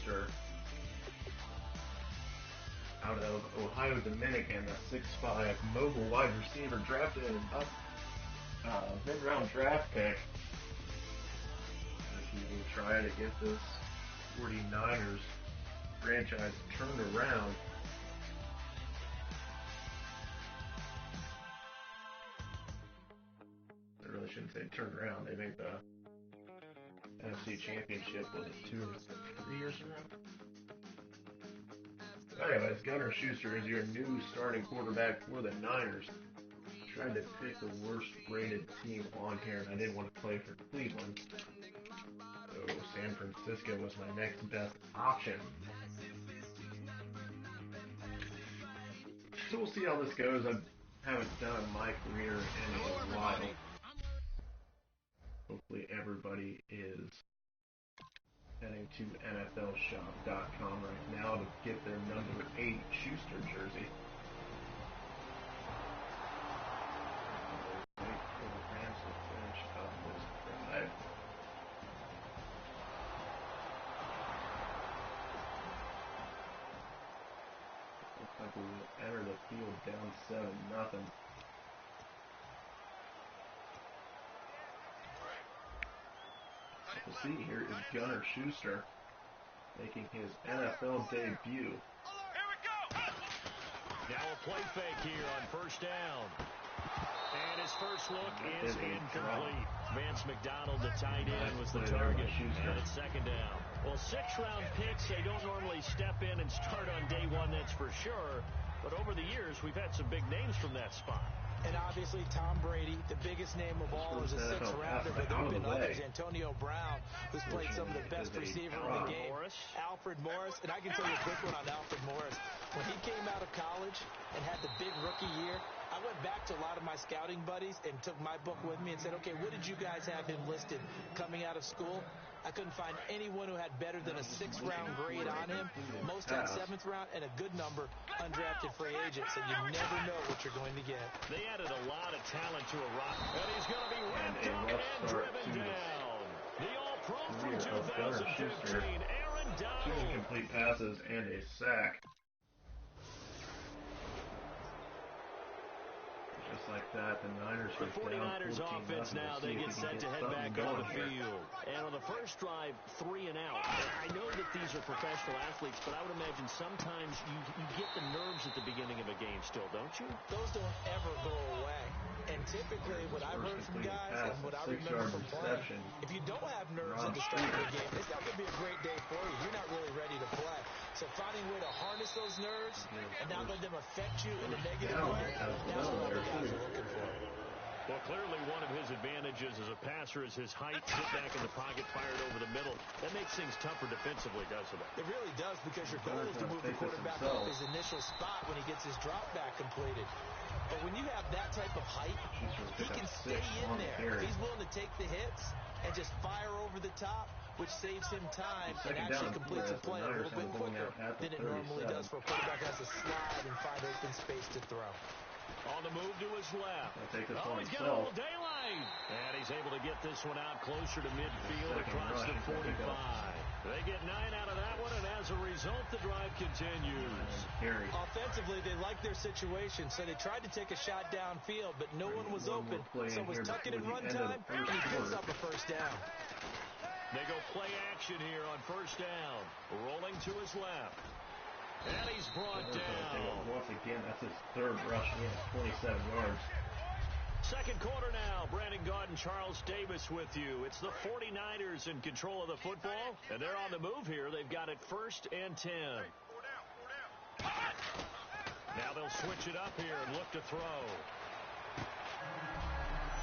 Schuster out of Ohio Dominican, a 6'5" mobile wide receiver drafted in a mid-round draft pick. He will try to get this 49ers franchise turned around. I really shouldn't say turned around. They made the NFC Championship, was it 2 or 3 years ago? Anyways, Gunnar Schuster is your new starting quarterback for the Niners. Tried to pick the worst rated team on here, and I didn't want to play for Cleveland. So San Francisco was my next best option. So we'll see how this goes. I haven't done my career in a while. Hopefully everybody is heading to NFLshop.com right now to get their number 8 Schuster jersey. Wait for the Rams to finish up this drive. Looks like we will enter the field down 7-0. We'll see, here is Gunnar Schuster making his NFL debut. Now a play fake here on first down. And his first look is incomplete. Vance McDonald, the tight end, was the target. And it's second down. Well, 6-round picks, they don't normally step in and start on day one, that's for sure. But over the years, we've had some big names from that spot. And obviously Tom Brady, the biggest name of all, is a 6th rounder, but there have been others. Antonio Brown, who's played some of the best receiver in the game. Alfred Morris, and I can tell you a quick one on Alfred Morris. When he came out of college and had the big rookie year, I went back to a lot of my scouting buddies and took my book with me and said, okay, what did you guys have him listed coming out of school? I couldn't find anyone who had better than a 6th-round grade on him. Most had 7th round and a good number, undrafted free agent, so you never know what you're going to get. They added a lot of talent to a rock, and he's going to be wrapped up and driven down. The All-Pro from 2015, Aaron Donald. 2 incomplete passes and a sack. Just like that, the Niners the 49ers offense now, they get set to head back on the field. And on the first drive, 3 and out. I know that these are professional athletes, but I would imagine sometimes you get the nerves at the beginning of a game still, don't you? Those don't ever go away. And typically, what I've heard from guys and what I remember from playing, if you don't have nerves at the start of the game, it's not going to be a great day for you. You're not really ready to play. So finding a way to harness those nerves and not let them affect you in a negative way, that's what the guys are looking for. Well, clearly one of his advantages as a passer is his height. Sit back in the pocket, fired over the middle. That makes things tougher defensively, doesn't it? It really does, because your goal is to move the quarterback off his initial spot when he gets his drop back completed. But when you have that type of height, he can stay in there. He's willing to take the hits and just fire over the top, which saves him time and actually completes a play a little bit quicker than it normally does for a quarterback who has to slide and find open space to throw. On the move to his left. He's got a little daylight. And he's able to get this one out closer to midfield across the 45. They get 9 out of that one, and as a result, the drive continues. Offensively, they like their situation, so they tried to take a shot downfield, but no one was open. So it was tuck it in run time, and he picks up a first down. They go play action here on first down. Rolling to his left. And he's brought down. Once again, that's his 3rd rush in, 27 yards. Second quarter now. Brandon Gaudin, Charles Davis with you. It's the 49ers in control of the football, and they're on the move here. They've got it 1st and 10. Now they'll switch it up here and look to throw.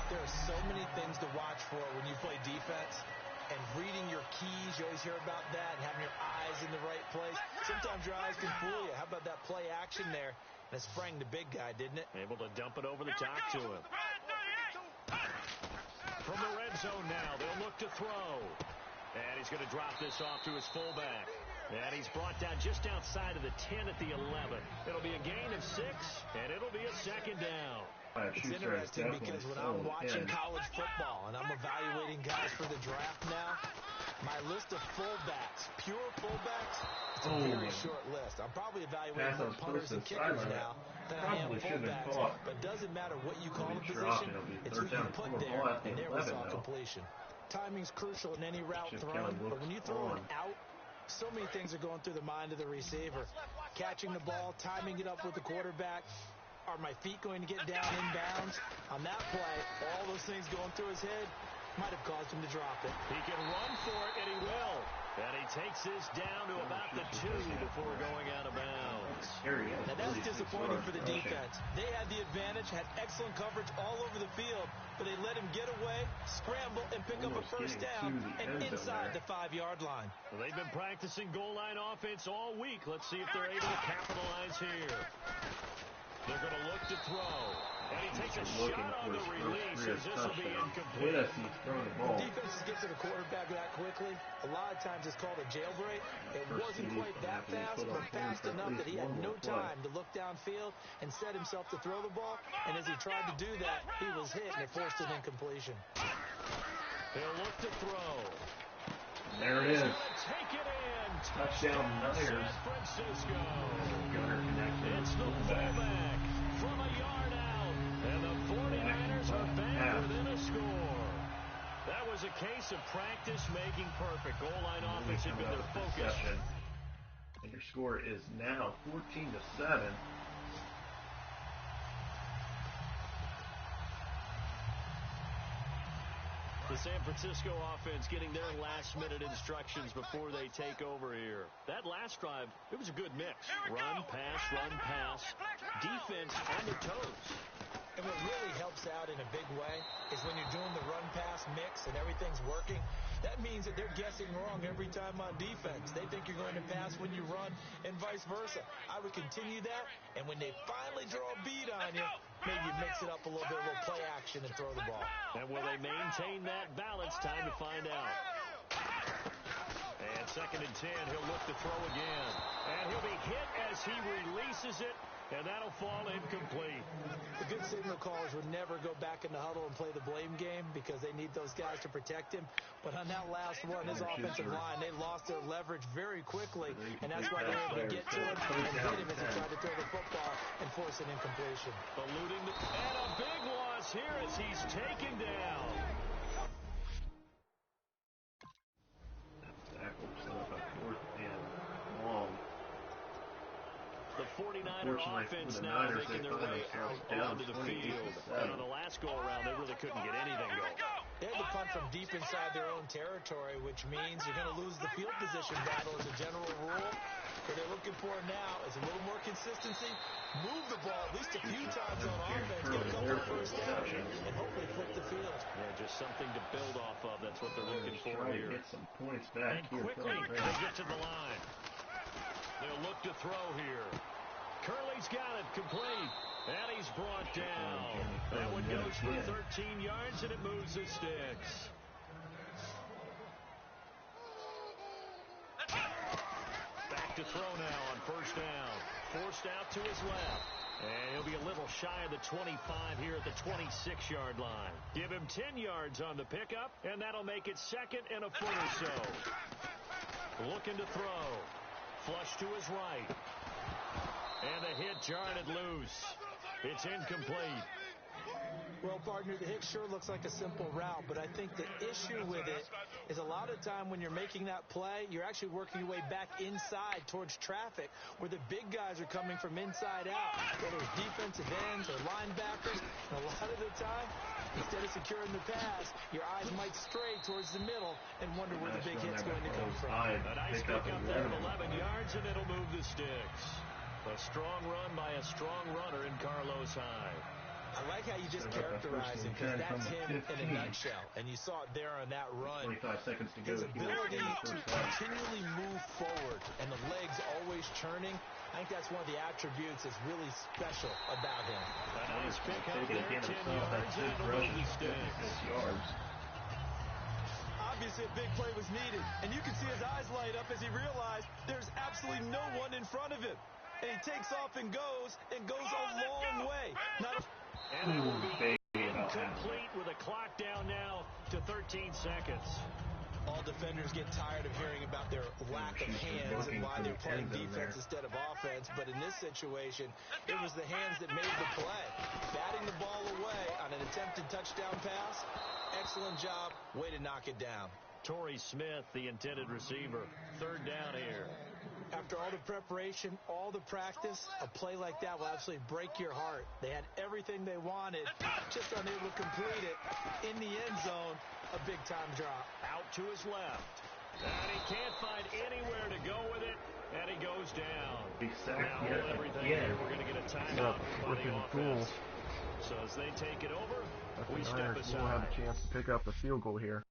There are so many things to watch for when you play defense. And reading your keys, you always hear about that, and having your eyes in the right place. Sometimes your eyes can fool you. How about that play action there? That sprang the big guy, didn't it? Able to dump it over the top to him. From the red zone now, they'll look to throw. And he's going to drop this off to his fullback. And he's brought down just outside of the 10 at the 11. It'll be a gain of 6, and it'll be a second down. It's interesting because when I'm watching college football and I'm evaluating guys for the draft now, my list of fullbacks, pure fullbacks, It's a very short list. I'm probably evaluating more punters and kickers now than I am fullbacks. But it doesn't matter what you call the position. It's who you put there, and there we saw completion. Timing's crucial in any route thrown, but when you throw an out, so many things are going through the mind of the receiver. Catching the ball, timing it up with the quarterback. Are my feet going to get down inbounds? On that play, all those things going through his head might have caused him to drop it. He can run for it, and he will. And he takes this down to about the 2 before going out of bounds. And that's disappointing for the defense. They had the advantage, had excellent coverage all over the field, but they let him get away, scramble, and pick up a first down and inside the 5-yard line. Well, they've been practicing goal line offense all week. Let's see if they're able to capitalize here. They're going to look to throw. And he takes a shot on the release as this will be incomplete. When defenses get to the quarterback that quickly, a lot of times it's called a jailbreak. It wasn't quite that fast, but fast enough that he had no time to look downfield and set himself to throw the ball. And as he tried to do that, he was hit and it forced an incompletion. He'll look to throw. There it is. Take it in. Touchdown Niners. San Francisco. It's the fullback from a yard out. And the 49ers are back within a score. That was a case of practice making perfect. Goal line offense had been their focus. And your score is now 14-7. The San Francisco offense getting their last-minute instructions before they take over here. That last drive, it was a good mix. Run, pass. Defense on their toes. And what really helps out in a big way is when you're doing the run-pass mix and everything's working, that means that they're guessing wrong every time on defense. They think you're going to pass when you run and vice versa. I would continue that, and when they finally draw a bead on you, maybe you mix it up a little bit, a little play action, and throw the ball. And will they maintain that balance? Time to find out. And 2nd and 10, he'll look to throw again. And he'll be hit as he releases it. And that'll fall incomplete. The good signal callers would never go back in the huddle and play the blame game because they need those guys to protect him. But on that last one, his offensive line, they lost their leverage very quickly, and that's why they were able to get to him and hit him as he tried to throw the football and force an incompletion. And a big loss here as he's taken down. The 49er offense now making their way out onto the field. And on the last go-around, they really couldn't get anything going. They had to punt from deep inside their own territory, which means you're going to lose the field position battle as a general rule. What they're looking for now is a little more consistency, move the ball at least a few times on offense, get a couple of first downs, and hopefully flip the field. Yeah, just something to build off of. That's what they're looking for here. Get some points back and quickly they get to the line. They'll look to throw here. Curley's got it complete. And he's brought down. That one goes for 13 yards, and it moves the sticks. Back to throw now on first down. Forced out to his left. And he'll be a little shy of the 25 here at the 26-yard line. Give him 10 yards on the pickup, and that'll make it 2nd and a foot or so. Looking to throw. Flush to his right. And the hit jarred it loose. It's incomplete. Well, partner, the hit sure looks like a simple route, but I think the issue with it is a lot of time when you're making that play, you're actually working your way back inside towards traffic where the big guys are coming from inside out, whether it's defensive ends or linebackers. And a lot of the time, instead of securing the pass, your eyes might stray towards the middle and wonder where the big hit's going to come from. A nice pick up there of 11 yards, and it'll move the sticks. A strong run by a strong runner in Carlos Hyde. I like how you just characterize him because that's him in a nutshell. And you saw it there on that run. 25 seconds to go. His ability to continually move forward and the legs always churning, I think that's one of the attributes that's really special about him. A nice pick up there, 10 yards, and it'll move the sticks. Obviously, a big play was needed, and you can see his eyes light up as he realized there's absolutely no one in front of him. And he takes off and goes a long way. And that will be incomplete with a clock down now to 13 seconds. All defenders get tired of hearing about their lack of hands and why they're playing defense instead of offense. But in this situation, it was the hands that made the play. Batting the ball away on an attempted touchdown pass. Excellent job. Way to knock it down. Torrey Smith, the intended receiver. Third down here. After all the preparation, all the practice, a play like that will absolutely break your heart. They had everything they wanted, just unable to complete it. In the end zone, a big-time drop. Out to his left. And he can't find anywhere to go with it, and he goes down. Now hold everything here. We're going to get a timeout by the offense. So as they take it over, we step aside. We'll have a chance to pick up a field goal here.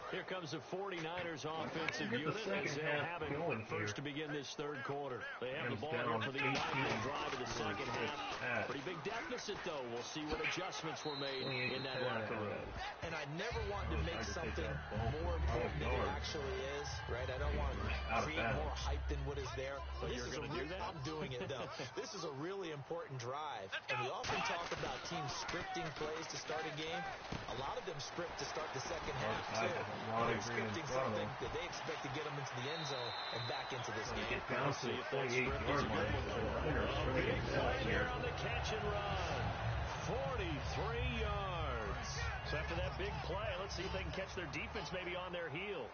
Here comes the 49ers offensive unit as they'll have it first to begin this third quarter. They have the ball here for the inaugural drive of the second half. Pretty big deficit, though. We'll see what adjustments were made in that locker room. And I never want to make something more important than it actually is, right? I don't want to create more hype than what is there. So you're going to do that? I'm doing it, though. This is a really important drive. And we often talk about teams scripting plays to start a game. A lot of them script to start the second half, too. They're scripting something that they expect to get them into the end zone and back into this game. Let's see if that script is a good one. Big play here on the catch and run. 43 yards. So after that big play, let's see if they can catch their defense maybe on their heels.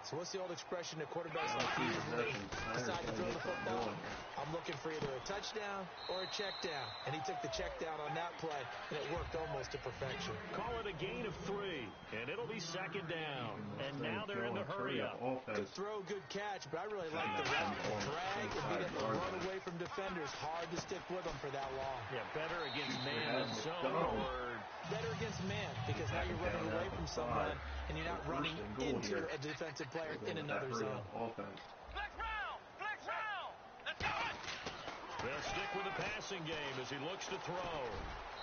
So what's the old expression that quarterbacks like to use when they decide to throw the football? I'm looking for either a touchdown or a check down. And he took the check down on that play, and it worked almost to perfection. Call it a gain of 3, and it'll be second down. And now they're in the hurry up. Good throw, good catch, but I really like the route. Drag and being able to run away from defenders. Hard to stick with them for that long. Yeah, better against man than zone, or better against man, because now you're running away from someone and you're not running into a defensive player in another zone. They'll stick with the passing game as he looks to throw.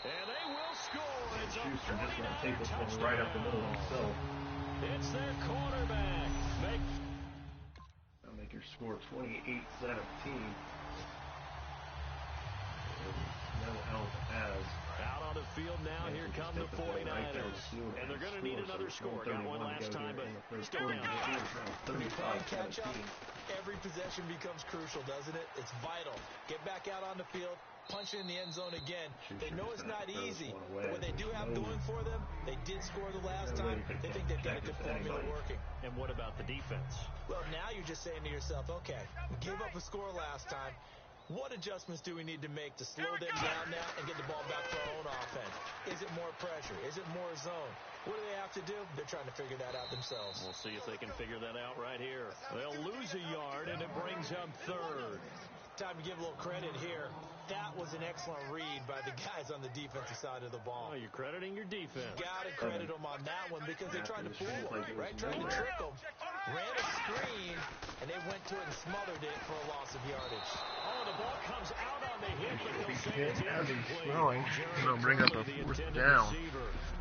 And they will score. It's a Schuster just going to 49 take this touchdown. one right up the middle himself. It's their quarterback. They'll make your score 28-17. No help as out on the field now. Here come the 49ers. And they're going to need another score. Got one last time, but still down here. Catch up. Every possession becomes crucial, doesn't it? It's vital. Get back out on the field, punch it in the end zone again. They know it's not easy, but what they do have going for them, they did score the last time. They think they've got a good formula working. And what about the defense? Well, now you're just saying to yourself, okay, we gave up a score last time. What adjustments do we need to make to slow them down now and get the ball back to our own offense? Is it more pressure? Is it more zone? What do they have to do? They're trying to figure that out themselves. We'll see if they can figure that out right here. They'll lose a yard, and it brings up third. Time to give a little credit here. That was an excellent read by the guys on the defensive side of the ball. Oh, you're crediting your defense. Got to credit them on that one because they tried to fool them, right? Tried to trick them. Ran a screen, and they went to it and smothered it for a loss of yardage. Oh, the ball comes out on the hit, but they'll say it's incomplete. They'll bring up a fourth down.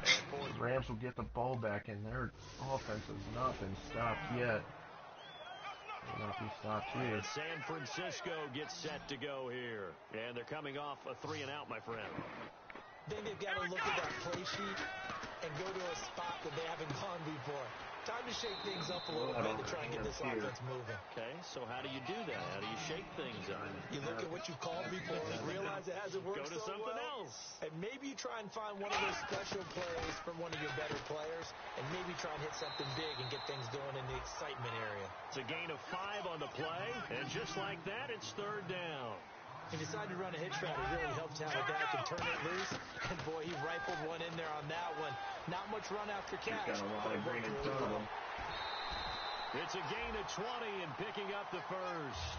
The Rams will get the ball back, and their offense has not been stopped yet. Will not be stopped here. And San Francisco gets set to go here. And they're coming off a 3-and-out, my friend. Then they've got to look at that play sheet and go to a spot that they haven't gone before. Time to shake things up a little bit to try and get this offense moving. Okay, so how do you do that? How do you shake things up? You look at what you called before, realize it hasn't worked so well. Go to something else. And maybe you try and find one of those special plays from one of your better players, and maybe try and hit something big and get things going in the excitement area. It's a gain of 5 on the play, and just like that, it's third down. He decided to run a hitch route. It really helped out with that and turn it loose. And, boy, he rifled one in there on that one. Not much run after catch. He's got a lot of green in front of him. It's a gain of 20 and picking up the first.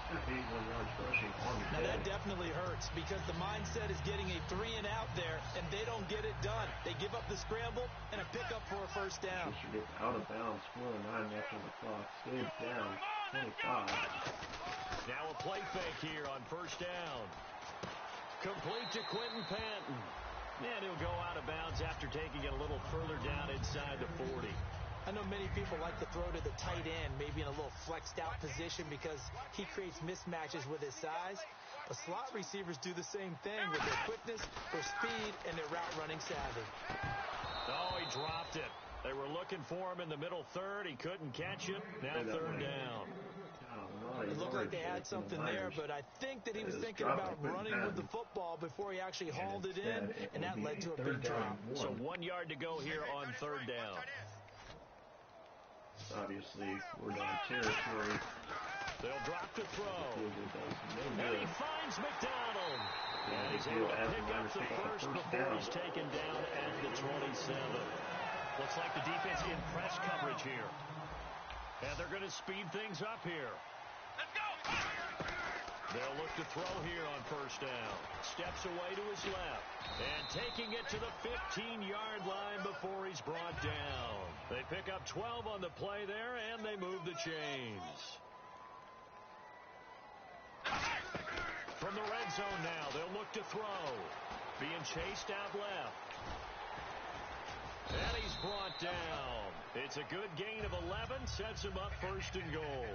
Now, that definitely hurts because the mindset is getting a 3-and-out there, and they don't get it done. They give up the scramble and a pickup for a first down. Schuster gets out of bounds. 4-9 left on the clock. Stays down. 25. Now a play fake here on first down. Complete to Quentin Patton. And he'll go out of bounds after taking it a little further down inside the 40. I know many people like to throw to the tight end, maybe in a little flexed out position because he creates mismatches with his size. But slot receivers do the same thing with their quickness, their speed, and their route running savvy. Oh, he dropped it. They were looking for him in the middle third. He couldn't catch it. Now third down. It looked like they had something there, but I think that he was thinking about running with the football before he actually hauled it in, and that led to a big drop. So 1 yard to go here on third down. Obviously, we're on territory. They'll drop to throw. And he finds McDonald. And he's able to pick up the first before he's taken down at the 27. Looks like the defense in press coverage here. And they're going to speed things up here. Let's go! They'll look to throw here on first down. Steps away to his left. And taking it to the 15-yard line before he's brought down. They pick up 12 on the play there, and they move the chains. From the red zone now, they'll look to throw. Being chased out left. And he's brought down. It's a good gain of 11, sets him up first and goal.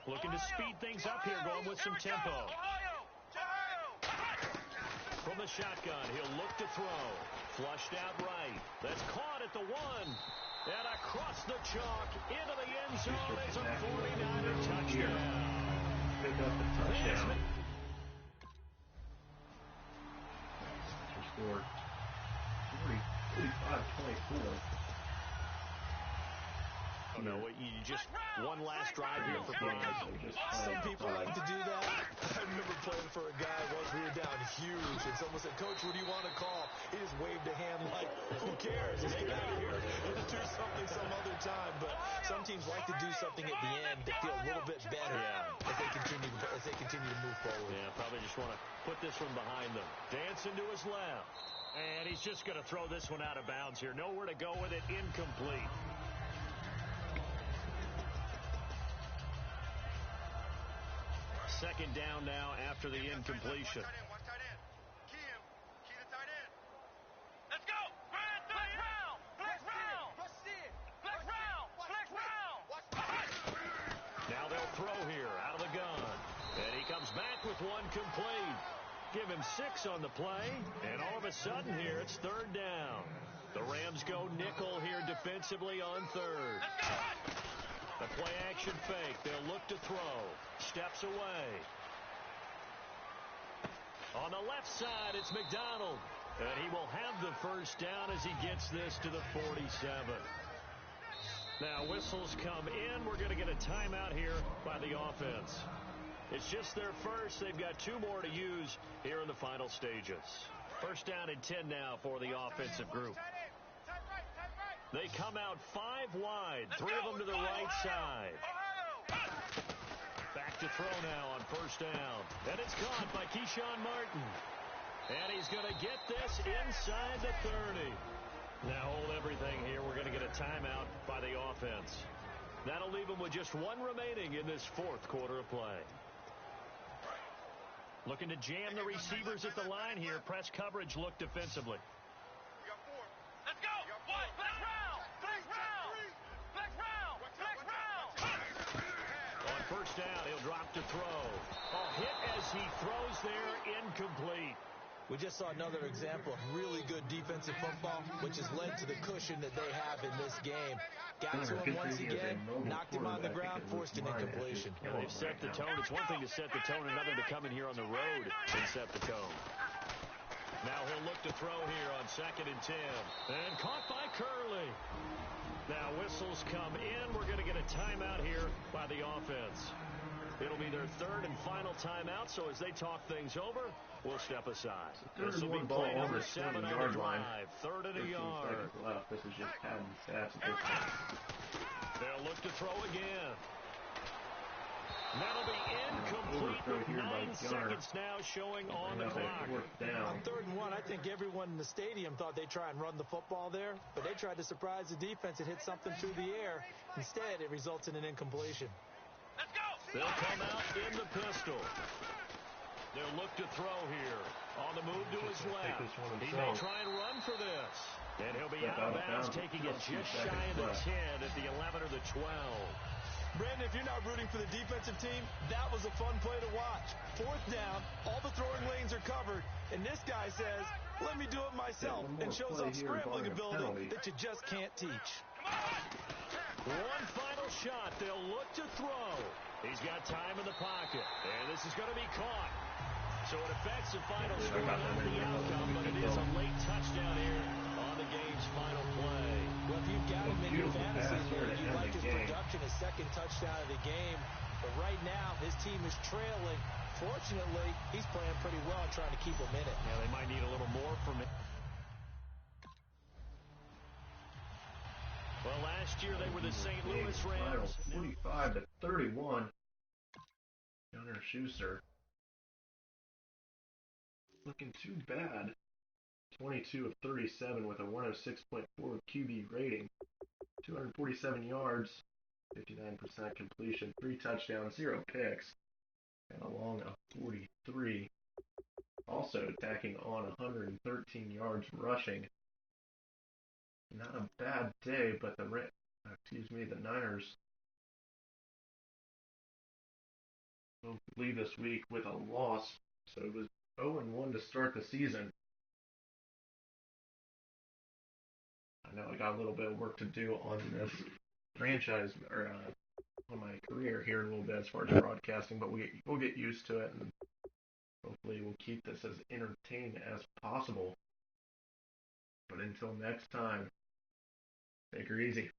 Looking to speed things up here, going with some tempo. From the shotgun, he'll look to throw. Flushed out right. That's caught at the 1. And across the chalk into the end zone is a 49er touchdown. Pick up the touchdown. Scored 45-24. Oh, no, you just one last drive here for Brian. Some people like to do that. I remember playing for a guy once we were down huge, and someone said, "Coach, what do you want to call?" He just waved a hand like, "Who cares? Just get out of here. We'll do something some other time." But some teams like to do something at the end to feel a little bit better as they continue to move forward. Yeah, probably just want to put this one behind them. Dancing to his left. And he's just going to throw this one out of bounds here. Nowhere to go with it. Incomplete. Second down now after the incompletion. One tight end. Key him. Key the tight end. Let's go. Flex round. Flex round. Flex round. Flex round. Now they'll throw here out of the gun. And he comes back with one complete. Give him 6 on the play. And all of a sudden here, it's third down. The Rams go nickel here defensively on third. The play action fake. They'll look to throw. Steps away. On the left side, it's McDonald. And he will have the first down as he gets this to the 47. Now whistles come in. We're going to get a timeout here by the offense. It's just their first. They've got 2 more to use here in the final stages. First down and 10 now for the offensive group. They come out 5 wide, 3 of them to the right side. Back to throw now on first down. And it's caught by Keyshawn Martin. And he's going to get this inside the 30. Now hold everything here. We're going to get a timeout by the offense. That'll leave them with just 1 remaining in this 4th quarter of play. Looking to jam the receivers at the line here. Press coverage look defensively. We got 4. Let's go. One. Flex round. Flex round. Flex round. Flex round. On first down, he'll drop to throw. Oh, hit as he throws there, incomplete. We just saw another example of really good defensive football, which has led to the cushion that they have in this game. Got to him once again, knocked him on the ground, forced an incompletion. Yeah, they've set the tone. It's one thing to set the tone, another to come in here on the road and set the tone. Now he'll look to throw here on 2nd and 10. And caught by Curley. Now whistles come in. We're going to get a timeout here by the offense. It'll be their 3rd and final timeout, so as they talk things over, we'll step aside. This will be play number 7 on the drive. 3rd and a yard. This is just padding stats at this point. They'll look to throw again. That'll be incomplete with 9 seconds now showing on the clock. On 3rd and 1, I think everyone in the stadium thought they'd try and run the football there, but they tried to surprise the defense and hit something through the air. Instead, it results in an incompletion. Let's go. They'll come out in the pistol. They'll look to throw here. On the move to his left. He may try and run for this. And he'll be out of bounds, taking it just shy of the 10 at the 11 or the 12. Brandon, if you're not rooting for the defensive team, that was a fun play to watch. Fourth down, all the throwing lanes are covered, and this guy says, let me do it myself, and shows off scrambling ability that you just can't teach. One final shot. They'll look to throw. He's got time in the pocket, and this is going to be caught. So it affects the final score, not the outcome, but it is a late touchdown here on the game's final play. Well, if you've got him in your fantasy league, you like his production, his second touchdown of the game. But right now, his team is trailing. Fortunately, he's playing pretty well and trying to keep him in it. Yeah, they might need a little more from him. Well, last year they were the St. Louis Rams. 45-31. Gunnar Schuster. Looking too bad. 22 of 37 with a 106.4 QB rating. 247 yards, 59% completion, 3 touchdowns, 0 picks, and a long of 43. Also tacking on 113 yards rushing. Not a bad day, but the Niners will leave this week with a loss. So it was 0-1 to start the season. I know I got a little bit of work to do on this franchise, or on my career here in a little bit as far as broadcasting, but we'll get used to it, and hopefully we'll keep this as entertaining as possible. But until next time, take her easy.